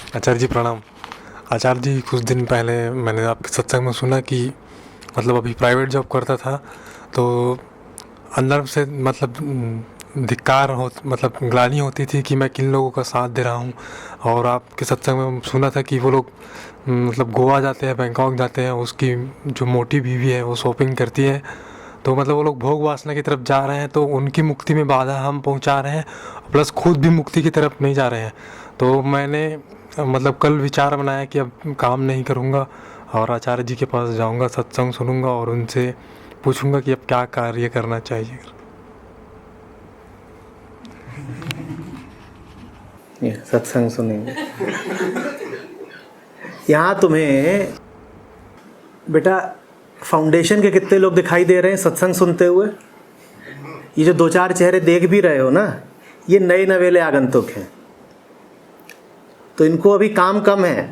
आचार्य जी प्रणाम। आचार्य जी, कुछ दिन पहले मैंने आपके सत्संग में सुना कि मतलब अभी प्राइवेट जॉब करता था, तो अंदर से मतलब धिक्कार हो, मतलब ग्लानि होती थी कि मैं किन लोगों का साथ दे रहा हूँ। और आपके सत्संग में सुना था कि वो लोग मतलब गोवा जाते हैं, बैंकॉक जाते हैं, उसकी जो मोटी बीवी है वो शॉपिंग करती है, तो मतलब वो लोग भोग वासना की तरफ जा रहे हैं, तो उनकी मुक्ति में बाधा हम पहुंचा रहे हैं, प्लस खुद भी मुक्ति की तरफ नहीं जा रहे हैं। तो मैंने मतलब कल विचार बनाया कि अब काम नहीं करूँगा और आचार्य जी के पास जाऊँगा, सत्संग सुनूंगा और उनसे पूछूंगा कि अब क्या कार्य करना चाहिए। ये सत्संग सुनेंगे। यहाँ तुम्हें बेटा फाउंडेशन के कितने लोग दिखाई दे रहे हैं सत्संग सुनते हुए? ये जो दो चार चेहरे देख भी रहे हो ना, ये नए नवेले आगंतुक हैं, तो इनको अभी काम कम है,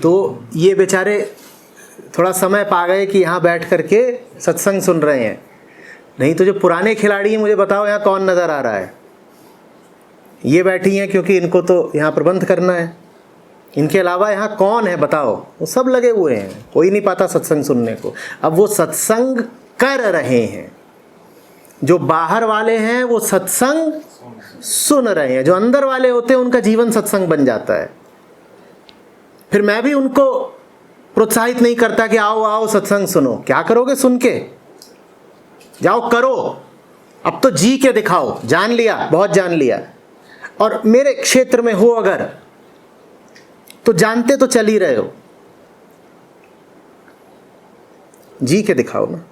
तो ये बेचारे थोड़ा समय पा गए कि यहाँ बैठ करके सत्संग सुन रहे हैं। नहीं तो जो पुराने खिलाड़ी हैं, मुझे बताओ यहाँ कौन नज़र आ रहा है? ये बैठी हैं क्योंकि इनको तो यहाँ प्रबंध करना है। इनके अलावा यहाँ कौन है बताओ? वो सब लगे हुए हैं, कोई नहीं पाता सत्संग सुनने को। अब वो सत्संग कर रहे हैं, जो बाहर वाले हैं वो सत्संग सुन रहे हैं। जो अंदर वाले होते हैं उनका जीवन सत्संग बन जाता है। फिर मैं भी उनको प्रोत्साहित नहीं करता कि आओ आओ सत्संग सुनो। क्या करोगे सुन के? जाओ करो, अब तो जी के दिखाओ। जान लिया, बहुत जान लिया, और मेरे क्षेत्र में हो अगर तो जानते तो चल ही रहे हो, जी के दिखाओ ना।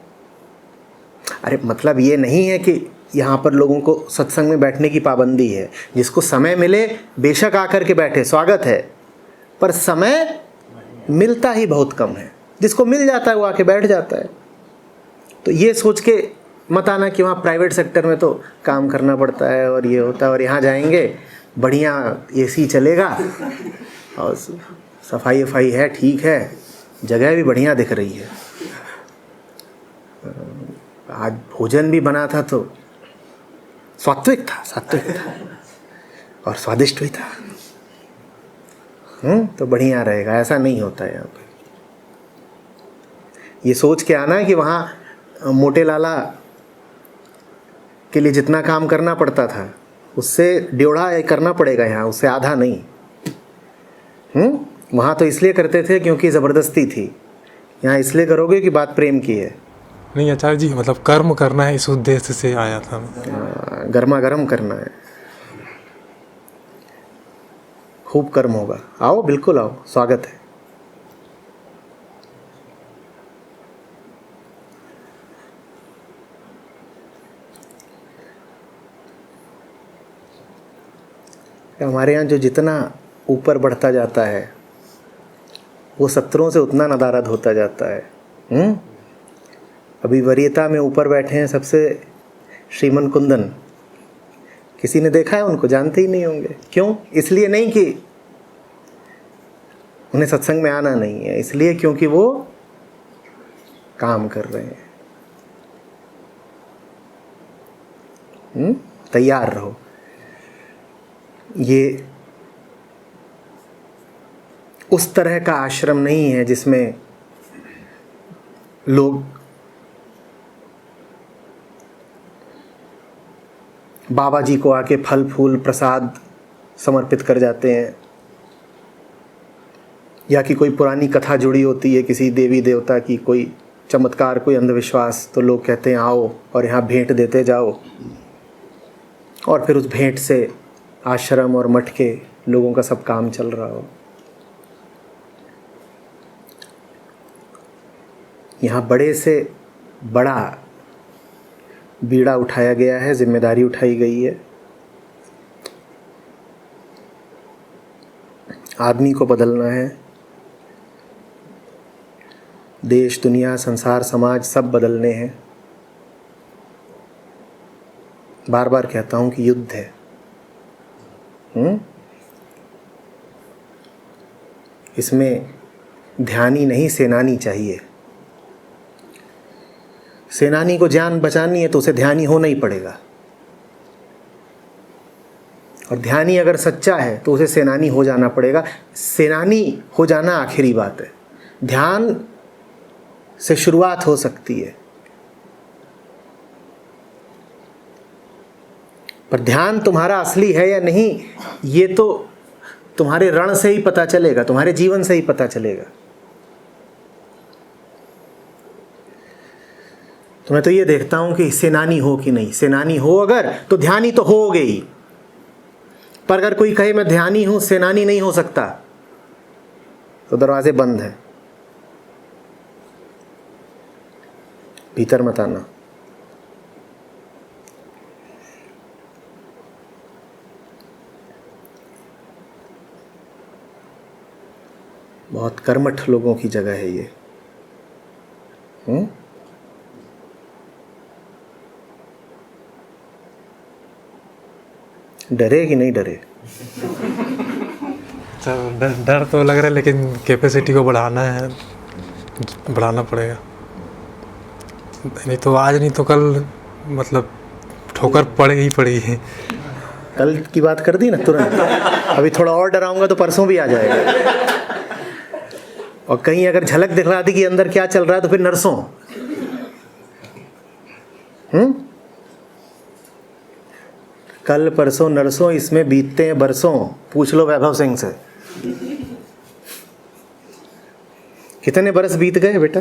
अरे मतलब ये नहीं है कि यहाँ पर लोगों को सत्संग में बैठने की पाबंदी है। जिसको समय मिले बेशक आकर के बैठे, स्वागत है, पर समय मिलता ही बहुत कम है। जिसको मिल जाता है वो आके बैठ जाता है। तो ये सोच के मत आना कि वहाँ प्राइवेट सेक्टर में तो काम करना पड़ता है और ये होता है, और यहाँ जाएंगे बढ़िया एसी चलेगा और सफाई वफाई है, ठीक है, जगह भी बढ़िया दिख रही है, आज भोजन भी बना था तो सात्विक था और स्वादिष्ट भी था। तो बढ़िया रहेगा। ऐसा नहीं होता है यहाँ पे। ये सोच के आना कि वहाँ मोटे लाला के लिए जितना काम करना पड़ता था उससे ड्योढ़ा करना पड़ेगा यहाँ, उससे आधा नहीं। वहाँ तो इसलिए करते थे क्योंकि ज़बरदस्ती थी, यहाँ इसलिए करोगे कि बात प्रेम की है। नहीं आचार्य जी, मतलब कर्म करना है, इस उद्देश्य से आया था मैं। गर्मा गर्म करना है, खूब कर्म होगा। आओ, बिल्कुल आओ, स्वागत है। हमारे यहाँ जो जितना ऊपर बढ़ता जाता है वो सत्रों से उतना नदारद होता जाता है। अभी वरीयता में ऊपर बैठे हैं सबसे श्रीमन कुंदन। किसी ने देखा है उनको? जानते ही नहीं होंगे। क्यों? इसलिए नहीं कि उन्हें सत्संग में आना नहीं है, इसलिए क्योंकि वो काम कर रहे हैं। तैयार रहो। ये उस तरह का आश्रम नहीं है जिसमें लोग बाबा जी को आके फल फूल प्रसाद समर्पित कर जाते हैं, या कि कोई पुरानी कथा जुड़ी होती है किसी देवी देवता की, कोई चमत्कार, कोई अंधविश्वास, तो लोग कहते हैं आओ और यहाँ भेंट देते जाओ, और फिर उस भेंट से आश्रम और मठ के लोगों का सब काम चल रहा हो। यहाँ बड़े से बड़ा बीड़ा उठाया गया है, जिम्मेदारी उठाई गई है। आदमी को बदलना है। देश, दुनिया, संसार, समाज सब बदलने हैं। बार बार कहता हूँ कि युद्ध है। इसमें ध्यानी नहीं, सेनानी चाहिए। सेनानी को जान बचानी है तो उसे ध्यानी होना ही पड़ेगा। और ध्यानी अगर सच्चा है तो उसे सेनानी हो जाना पड़ेगा। सेनानी हो जाना आखिरी बात है। ध्यान से शुरुआत हो सकती है, पर ध्यान तुम्हारा असली है या नहीं ये तो तुम्हारे रण से ही पता चलेगा, तुम्हारे जीवन से ही पता चलेगा। तो मैं तो ये देखता हूं कि सेनानी हो कि नहीं। सेनानी हो अगर तो ध्यानी तो होगे ही, पर अगर कोई कहे मैं ध्यानी हूं सेनानी नहीं हो सकता तो दरवाजे बंद हैं, भीतर मत आना। बहुत कर्मठ लोगों की जगह है ये। डरे कि नहीं डरे? डर तो लग रहा है, लेकिन कैपेसिटी को बढ़ाना है, बढ़ाना पड़ेगा। नहीं तो आज नहीं तो कल मतलब ठोकर पड़ेगी ही पड़ेगी। कल की बात कर दी ना तुरंत। अभी थोड़ा और डराऊंगा तो परसों भी आ जाएगा। और कहीं अगर झलक दिखला दी कि अंदर क्या चल रहा है तो फिर नरसों। कल परसों नरसों इसमें बीतते हैं बरसों। पूछ लो वैभव सिंह से। कितने बरस बीत गए बेटा?